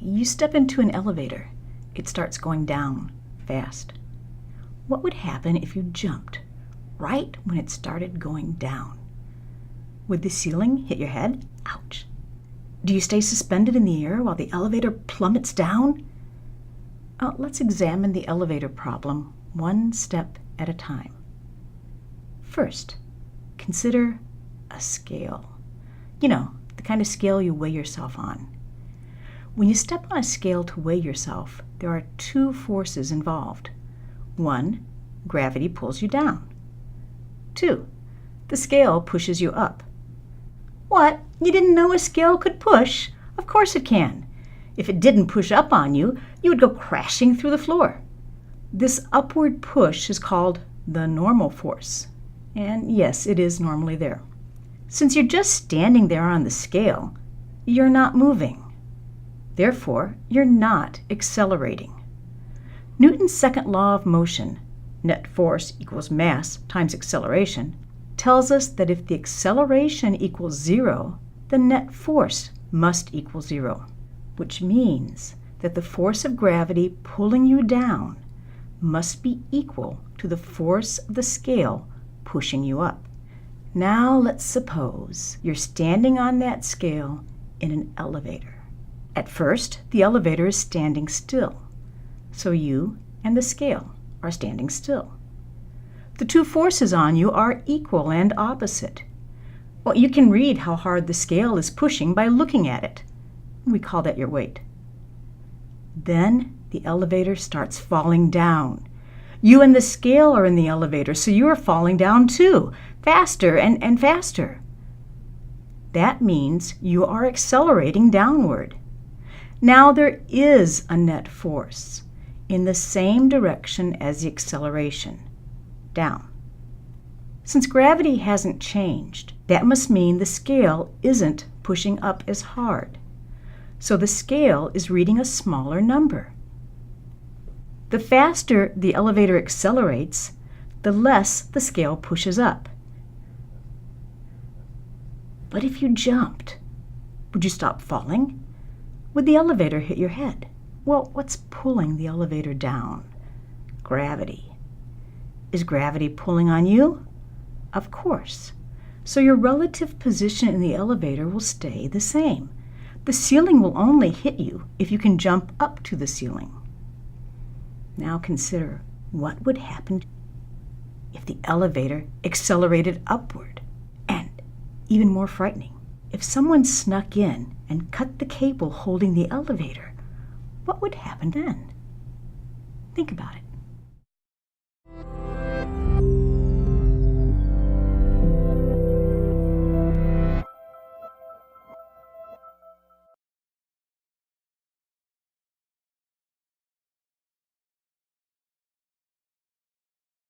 you step into an elevator. It starts going down fast. What would happen if you jumped right when it started going down? Would the ceiling hit your head? Ouch. Do you stay suspended in the air while the elevator plummets down? Let's examine the elevator problem one step at a time. First, consider a scale. You know, the kind of scale you weigh yourself on. When you step on a scale to weigh yourself, there are two forces involved. One, gravity pulls you down. Two, the scale pushes you up. What? You didn't know a scale could push? Of course it can. If it didn't push up on you, you would go crashing through the floor. This upward push is called the normal force. And yes, it is normally there. Since you're just standing there on the scale, you're not moving. Therefore, you're not accelerating. Newton's second law of motion, net force equals mass times acceleration, tells us that if the acceleration equals 0, the net force must equal 0, which means that the force of gravity pulling you down must be equal to the force of the scale pushing you up. Now let's suppose you're standing on that scale in an elevator. At first, the elevator is standing still, so you and the scale are standing still. The two forces on you are equal and opposite. Well, you can read how hard the scale is pushing by looking at it. We call that your weight. Then the elevator starts falling down. You and the scale are in the elevator, so you are falling down too, faster and faster. That means you are accelerating downward. Now there is a net force in the same direction as the acceleration, down. Since gravity hasn't changed, that must mean the scale isn't pushing up as hard. So the scale is reading a smaller number. The faster the elevator accelerates, the less the scale pushes up. But if you jumped, would you stop falling? Would the elevator hit your head? Well, what's pulling the elevator down? Gravity. Is gravity pulling on you? Of course. So your relative position in the elevator will stay the same. The ceiling will only hit you if you can jump up to the ceiling. Now consider what would happen if the elevator accelerated upward. And even more frightening, if someone snuck in and cut the cable holding the elevator, what would happen then? Think about it.